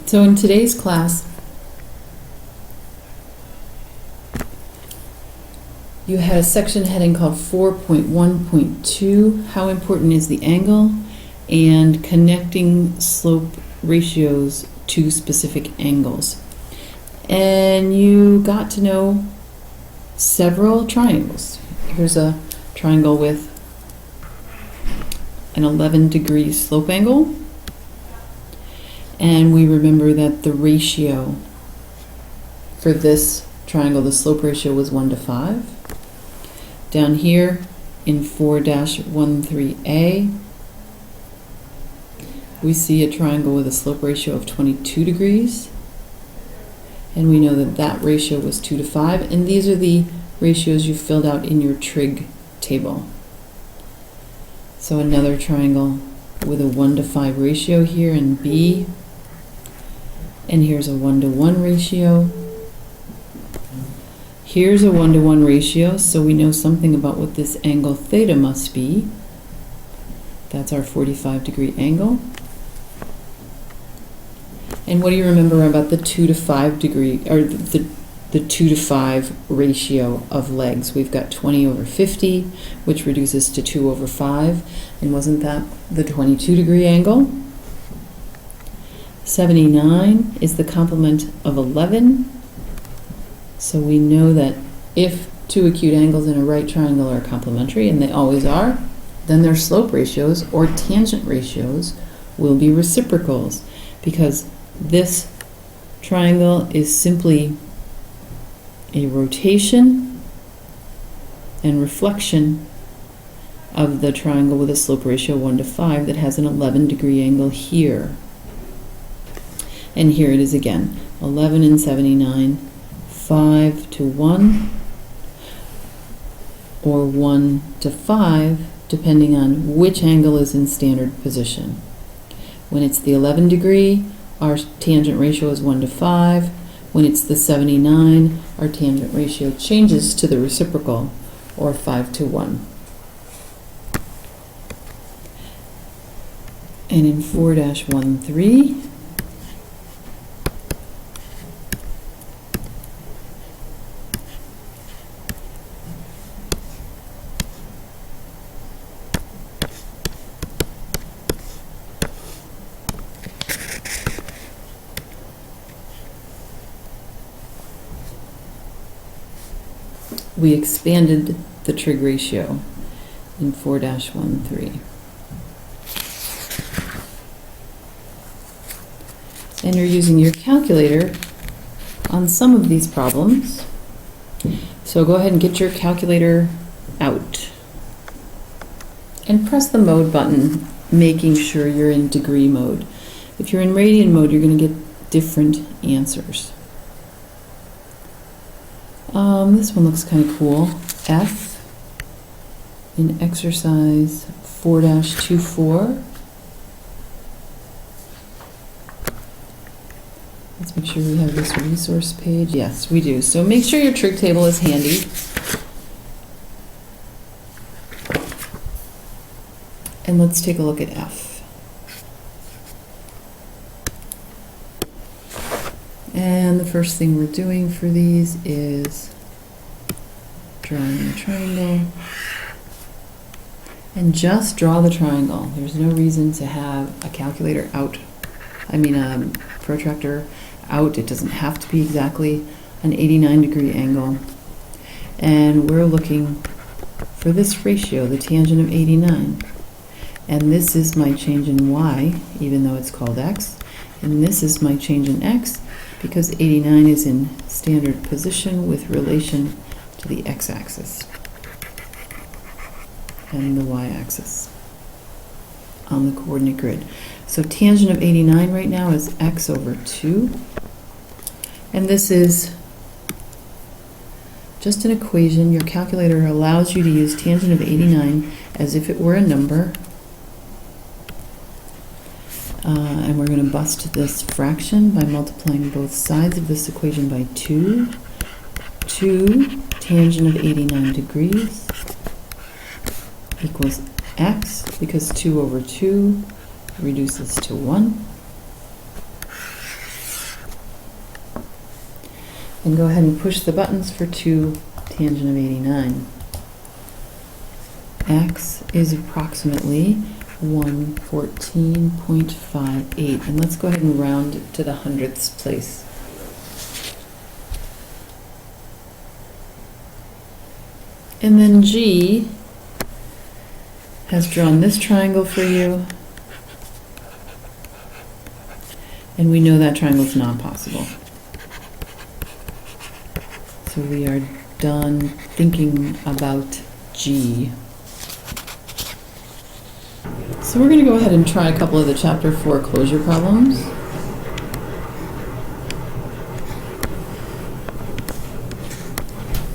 So in today's class, you had a section heading called 4.1.2, how important is the angle, and connecting slope ratios to specific angles. And you got to know several triangles. Here's a triangle with an 11-degree slope angle. And we remember that the ratio for this triangle, the slope ratio was 1:5. Down here in 4-13A, we see a triangle with a slope ratio of 22 degrees. And we know that that ratio was 2:5. And these are the ratios you filled out in your trig table. So another triangle with a 1:5 ratio here in B. And here's a 1:1 ratio. Here's a 1:1 ratio, so we know something about what this angle theta must be. That's our 45-degree angle. And what do you remember about the 2:5 degree, or the 2:5 ratio of legs? We've got 20/50, which reduces to 2/5. And wasn't that the 22-degree angle? 79 is the complement of 11. So we know that if two acute angles in a right triangle are complementary, and they always are, then their slope ratios or tangent ratios will be reciprocals, because this triangle is simply a rotation and reflection of the triangle with a slope ratio 1:5 that has an 11-degree angle here. And here it is again, 11 and 79, 5:1, or 1:5, depending on which angle is in standard position. When it's the 11-degree, our tangent ratio is 1:5. When it's the 79, our tangent ratio changes to the reciprocal, or 5:1. And in 4-13, we expanded the trig ratio in 4-13. And you're using your calculator on some of these problems. So go ahead and get your calculator out. And press the mode button, making sure you're in degree mode. If you're in radian mode, you're going to get different answers. This one looks kind of cool. F in exercise 4-24. Let's make sure we have this resource page. Yes, we do. So make sure your trig table is handy. And let's take a look at F. And the first thing we're doing for these is drawing a triangle. And just draw the triangle. There's no reason to have a calculator out, a protractor out. It doesn't have to be exactly an 89-degree angle. And we're looking for this ratio, the tangent of 89. And this is my change in y, even though it's called x. And this is my change in x, because 89 is in standard position with relation to the x-axis and the y-axis on the coordinate grid. So tangent of 89 right now is x/2. And this is just an equation. Your calculator allows you to use tangent of 89 as if it were a number. And we're going to bust this fraction by multiplying both sides of this equation by 2. 2 tangent of 89 degrees equals x, because 2/2 reduces to 1. and go ahead and push the buttons for 2 tangent of 89. X is approximately 114.58, and let's go ahead and round it to the hundredths place. And then G has drawn this triangle for you, and we know that triangle is not possible. So we are done thinking about G. So we're going to go ahead and try a couple of the chapter 4 closure problems.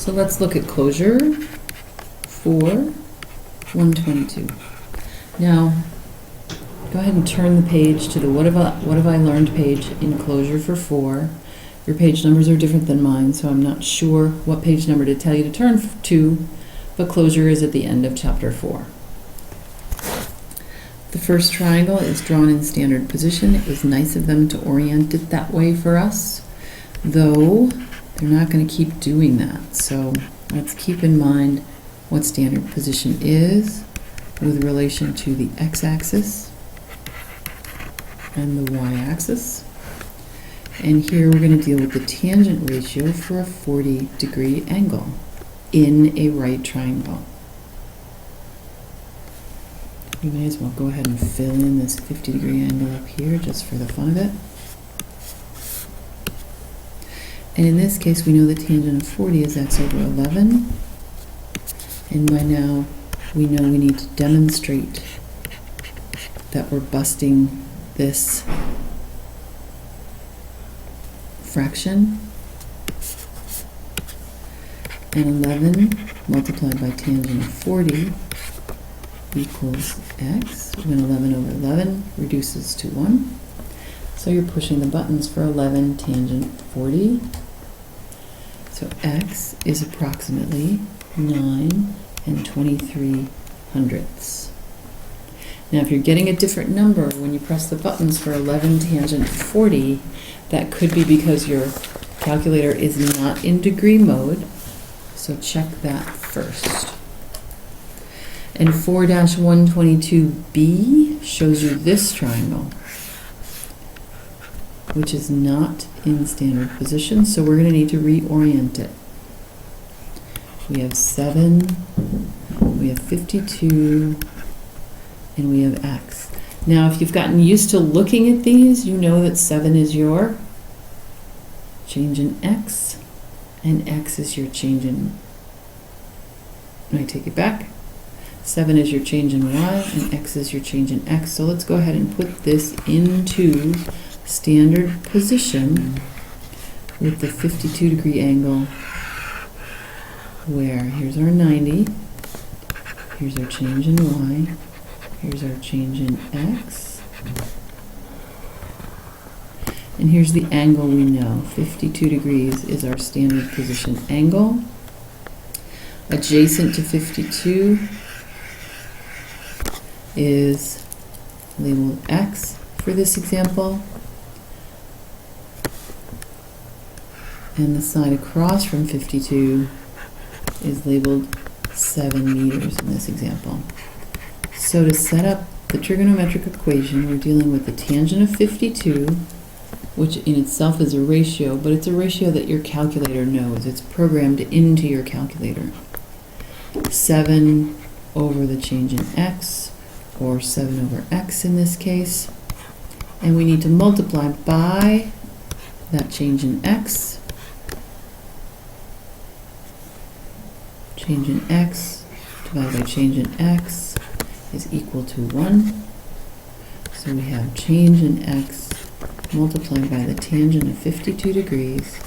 So let's look at closure for 122. Now, go ahead and turn the page to the what have I learned page in closure for 4. Your page numbers are different than mine, so I'm not sure what page number to tell you to turn to, but closure is at the end of chapter 4. The first triangle is drawn in standard position. It was nice of them to orient it that way for us, though they're not going to keep doing that. So let's keep in mind what standard position is with relation to the x-axis and the y-axis. And here we're going to deal with the tangent ratio for a 40-degree angle in a right triangle. We may as well go ahead and fill in this 50-degree angle up here just for the fun of it. And in this case, we know the tangent of 40 is x over 11. And by now, we know we need to demonstrate that we're busting this fraction. And 11 multiplied by tangent of 40 equals x, when 11 over 11 reduces to 1. So you're pushing the buttons for 11 tangent 40. So x is approximately 9 and 23 hundredths. Now if you're getting a different number when you press the buttons for 11 tangent 40, that could be because your calculator is not in degree mode, so check that first. And 4-122b shows you this triangle, which is not in standard position, so we're going to need to reorient it. We have 7, we have 52, and we have x. Now, if you've gotten used to looking at these, you know that 7 is your change in x, and x is your change in, I take it back, 7 is your change in y, and x is your change in x. So let's go ahead and put this into standard position with the 52-degree angle, where here's our 90, here's our change in y, here's our change in x, and here's the angle we know. 52 degrees is our standard position angle. Adjacent to 52 is labeled x for this example, and the side across from 52 is labeled 7 meters in this example. So to set up the trigonometric equation, we're dealing with the tangent of 52, which in itself is a ratio, but it's a ratio that your calculator knows. It's programmed into your calculator. 7 over the change in x, or 7 over x in this case, and we need to multiply by that change in x. Change in x divided by change in x is equal to 1. So we have change in x multiplied by the tangent of 52 degrees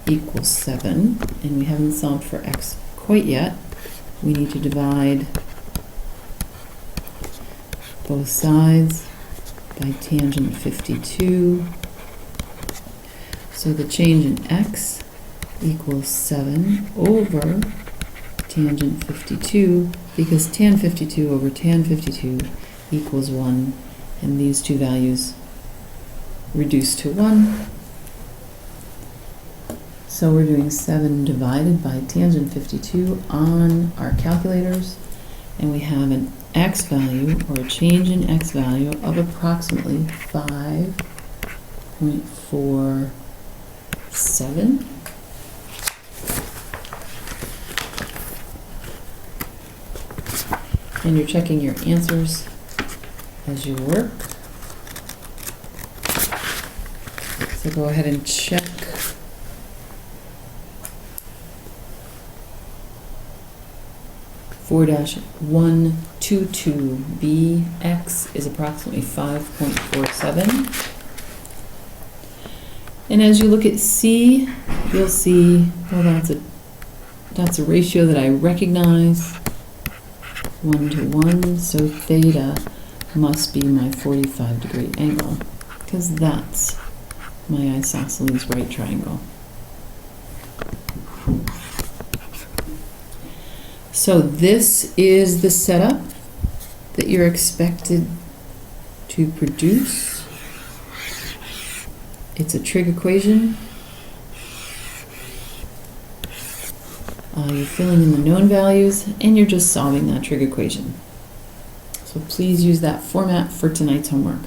equals 7, and we haven't solved for x quite yet. We need to divide both sides by tangent 52. So the change in x equals 7 over tangent 52, because tan 52 over tan 52 equals 1, and these two values reduce to 1. So we're doing 7 divided by tangent 52 on our calculators, and we have an x value, or a change in x value, of approximately 5.47. And you're checking your answers as you work. So go ahead and check. Four dash 122B x is approximately 5.47. And as you look at C, you'll see, well, that's a ratio that I recognize, 1 to 1, so theta must be my 45-degree angle, because that's my isosceles right triangle. So this is the setup that you're expected to produce. It's a trig equation. You're filling in the known values, and you're just solving that trig equation. So please use that format for tonight's homework.